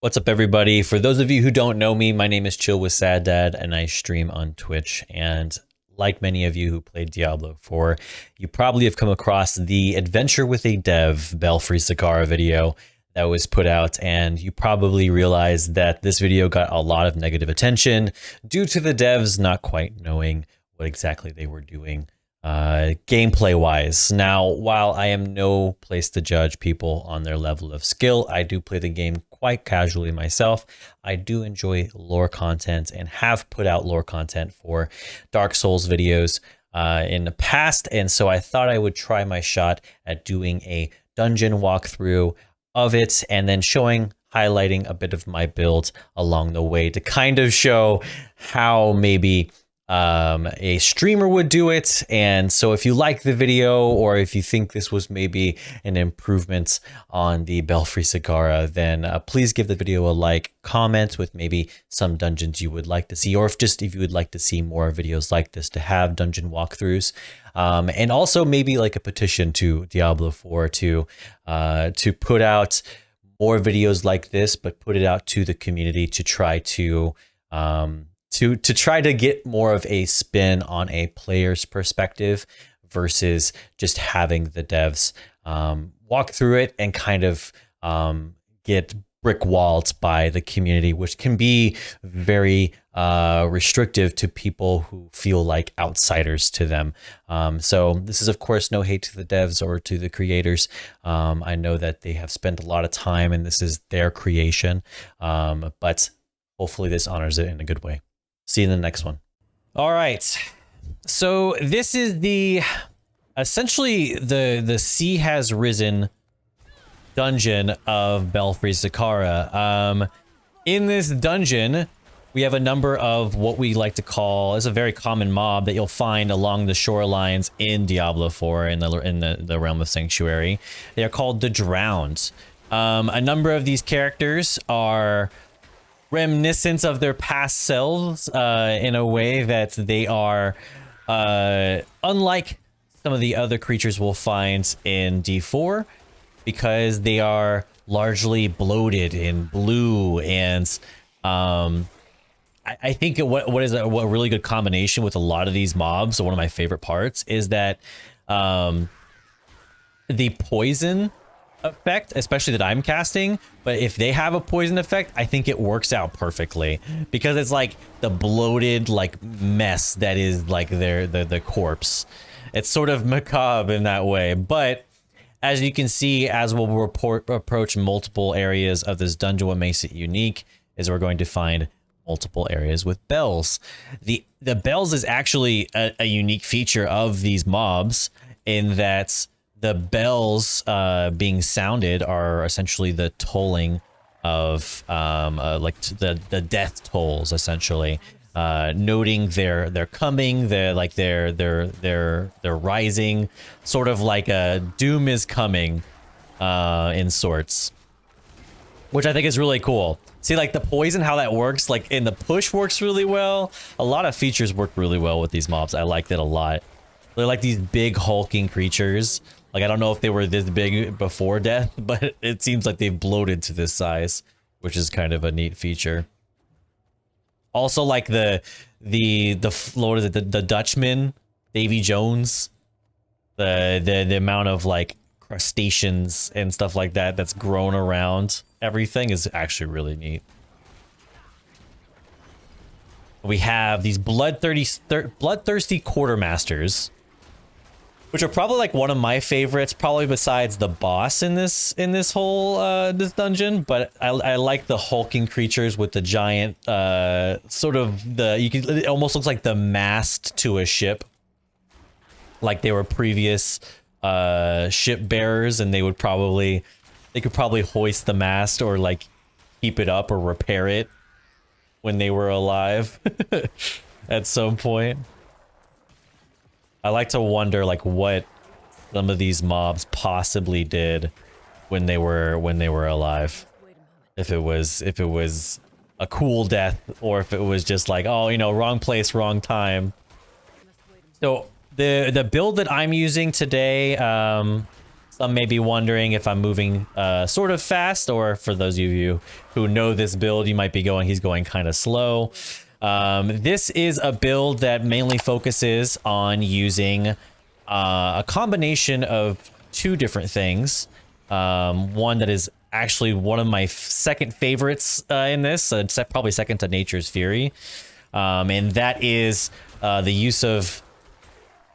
What's up, everybody? For those of you who don't know me, my name is Chill with Sad Dad, and I stream on Twitch. And like many of you who played Diablo 4, you probably have come across the Adventure with a Dev Belfry Zakara video that was put out, and you probably realized that this video got a lot of negative attention due to the devs not quite knowing what exactly they were doing gameplay wise. Now, while I am no place to judge people on their level of skill, I do play the game quite casually myself. I do enjoy lore content and have put out lore content for Dark Souls videos in the past, and so I thought I would try my shot at doing a dungeon walkthrough of it and then highlighting a bit of my build along the way to kind of show how maybe a streamer would do it. And so if you like the video, or if you think this was maybe an improvement on the Belfry Zakara, then please give the video a like, comment with maybe some dungeons you would like to see, or if you would like to see more videos like this to have dungeon walkthroughs, and also maybe like a petition to Diablo 4 to put out more videos like this, but put it out to the community to try to try to get more of a spin on a player's perspective versus just having the devs walk through it and kind of get brick walled by the community, which can be very restrictive to people who feel like outsiders to them. So this is, of course, no hate to the devs or to the creators. I know that they have spent a lot of time and this is their creation, but hopefully this honors it in a good way. See you in the next one. All right. So this is essentially the Sea Has Risen dungeon of Belfry Zakara. In this dungeon, we have a number of what we like to call, it's a very common mob that you'll find along the shorelines in Diablo 4 in the realm of Sanctuary. They are called the Drowned. A number of these characters are reminiscent of their past selves in a way that they are unlike some of the other creatures we'll find in D4, because they are largely bloated in blue. And I think what is a really good combination with a lot of these mobs, one of my favorite parts, is that the poison effect, especially that I'm casting, but if they have a poison effect, I think it works out perfectly, because it's like the bloated like mess that is like the corpse. It's sort of macabre in that way, but as you can see, as we'll approach multiple areas of this dungeon, what makes it unique is we're going to find multiple areas with bells. The bells is actually a unique feature of these mobs, in that the bells being sounded are essentially the tolling of like the death tolls, essentially, noting their coming, their rising, sort of like a doom is coming in sorts, which I think is really cool. See, like the poison, how that works, like in the push works really well. A lot of features work really well with these mobs. I like that a lot. They're like these big hulking creatures. Like, I don't know if they were this big before death, but it seems like they've bloated to this size, which is kind of a neat feature. Also, like the what is it, the Dutchman, Davy Jones, the amount of like crustaceans and stuff like that that's grown around everything is actually really neat. We have these bloodthirsty quartermasters, which are probably like one of my favorites, probably besides the boss in this whole this dungeon. But I like the hulking creatures with the giant sort of it almost looks like the mast to a ship, like they were previous ship bearers, and they could probably hoist the mast or like keep it up or repair it when they were alive at some point. I like to wonder like what some of these mobs possibly did when they were alive. If it was a cool death, or if it was just like, oh, you know, wrong place, wrong time. So the build that I'm using today, Some may be wondering if I'm moving sort of fast, or for those of you who know this build, you might be going, he's going kind of slow. This is a build that mainly focuses on using a combination of two different things. One that is actually one of my second favorites in this, probably second to Nature's Fury. And that is the use of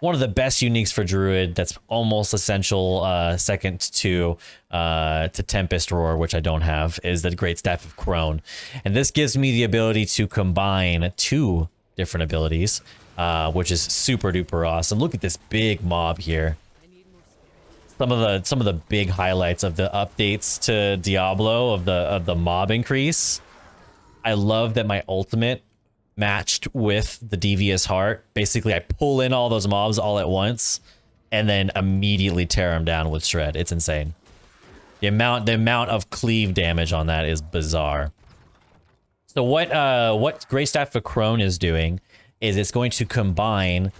one of the best uniques for Druid that's almost essential, second to Tempest Roar, which I don't have, is the Great Staff of Crone. And this gives me the ability to combine two different abilities, which is super duper awesome. Look at this big mob here. Some of the big highlights of the updates to Diablo of the mob increase. I love that my ultimate matched with the Devious Heart. Basically, I pull in all those mobs all at once and then immediately tear them down with Shred. It's insane. The amount of cleave damage on that is bizarre. So what Great Staff of Crone is doing is it's going to combine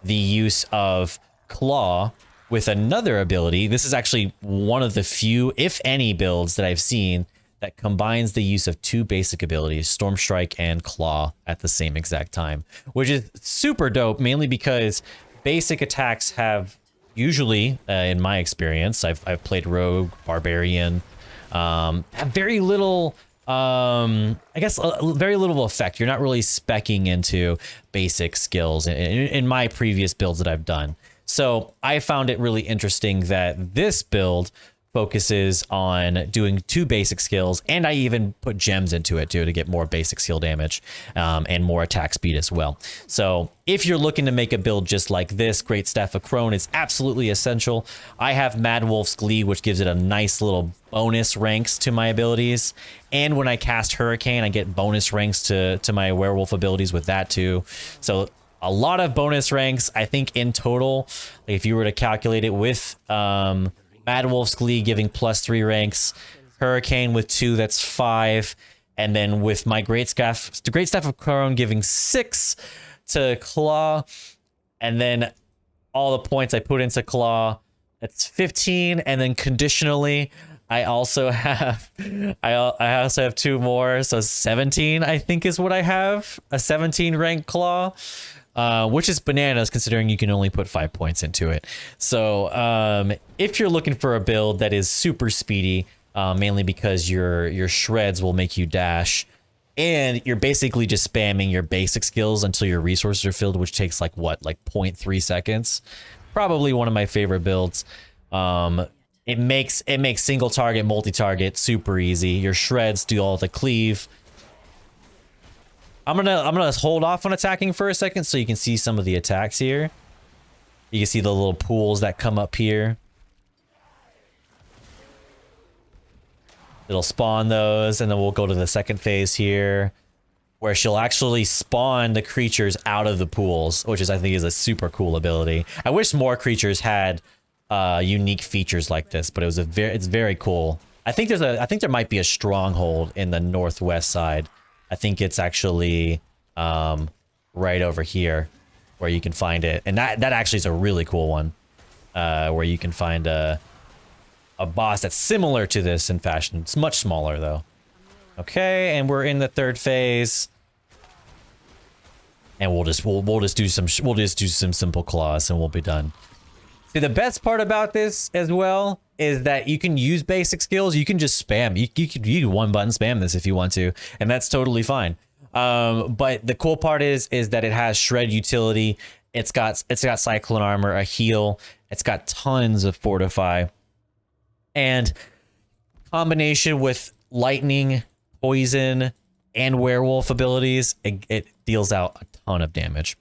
the use of Claw with another ability. This is actually one of the few, if any, builds that I've seen that combines the use of two basic abilities, Storm Strike and Claw, at the same exact time, which is super dope, mainly because basic attacks have usually, in my experience, I've played Rogue, Barbarian, have very little, I guess, very little effect. You're not really speccing into basic skills in my previous builds that I've done. So I found it really interesting that this build focuses on doing two basic skills, and I even put gems into it too to get more basic skill damage and more attack speed as well. So if you're looking to make a build just like this, Great Staff of Crone is absolutely essential. I have Mad Wolf's Glee, which gives it a nice little bonus ranks to my abilities, and when I cast Hurricane, I get bonus ranks to my werewolf abilities with that too. So a lot of bonus ranks. I think in total, if you were to calculate it with Mad Wolf's Glee giving +3 ranks, Hurricane with 2, that's 5, and then with my Great Staff of Crone giving 6 to Claw, and then all the points I put into Claw, that's 15, and then conditionally I also have 2 more, so 17 I think is what I have, a 17 rank Claw. Which is bananas considering you can only put 5 points into it. So if you're looking for a build that is super speedy, mainly because your shreds will make you dash, and you're basically just spamming your basic skills until your resources are filled, which takes like 0.3 seconds. Probably one of my favorite builds. It makes single target, multi-target super easy. Your shreds do all the cleave. I'm gonna hold off on attacking for a second so you can see some of the attacks here. You can see the little pools that come up here. It'll spawn those, and then we'll go to the second phase here, where she'll actually spawn the creatures out of the pools, which I think is a super cool ability. I wish more creatures had unique features like this, but it's very cool. I think there might be a stronghold in the northwest side. I think it's actually right over here where you can find it. And that actually is a really cool one, where you can find a boss that's similar to this in fashion. It's much smaller though. Okay, and we're in the third phase. And we'll just do some simple claws and we'll be done. See, the best part about this as well is that you can use basic skills. You can just spam. You can one button spam this if you want to, and that's totally fine. But the cool part is that it has shred utility. It's got cyclone armor, a heal. It's got tons of fortify, and combination with lightning, poison, and werewolf abilities, it deals out a ton of damage.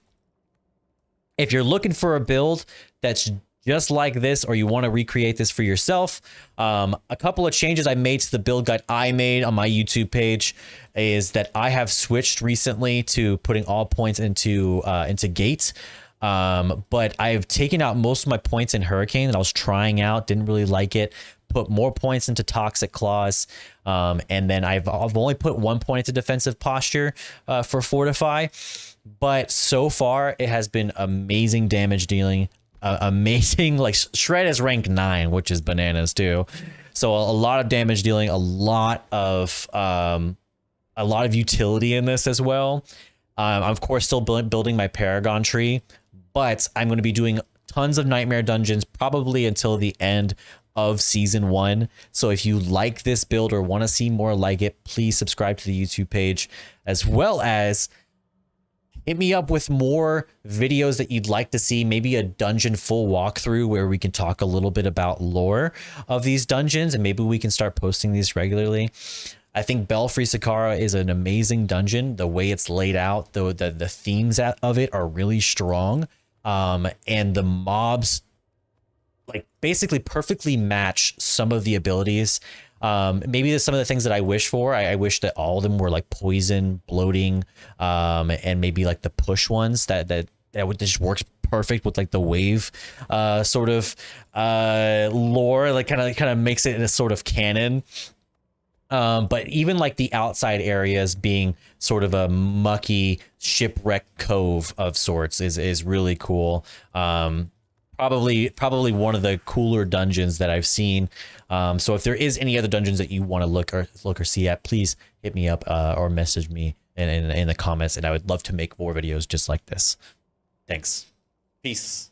If you're looking for a build that's just like this, or you want to recreate this for yourself, a couple of changes I made to the build guide I made on my YouTube page is that I have switched recently to putting all points into gate. But I've taken out most of my points in Hurricane that I was trying out, didn't really like it. Put more points into Toxic Claws, and then I've only put 1 point into Defensive Posture for Fortify. But so far, it has been amazing damage dealing. amazing. Like Shred is rank 9, which is bananas too. So a lot of damage dealing, a lot of utility in this as well. I'm of course still building my Paragon tree, but I'm going to be doing tons of Nightmare dungeons probably until the end of season 1. So if you like this build or want to see more like it, please subscribe to the YouTube page, as well as hit me up with more videos that you'd like to see, maybe a dungeon full walkthrough where we can talk a little bit about lore of these dungeons, and maybe we can start posting these regularly. I think Belfry Zakara is an amazing dungeon. The way it's laid out, the themes of it are really strong, and the mobs like basically perfectly match some of the abilities. Maybe there's some of the things that I wish for. I wish that all of them were like poison, bloating, and maybe like the push ones that would just works perfect with like the wave sort of lore, like kind of makes it in a sort of canon. But even like the outside areas being sort of a mucky shipwreck cove of sorts is really cool. Probably one of the cooler dungeons that I've seen. So if there is any other dungeons that you want to look or see at, please hit me up or message me in the comments, and I would love to make more videos just like this. Thanks. Peace.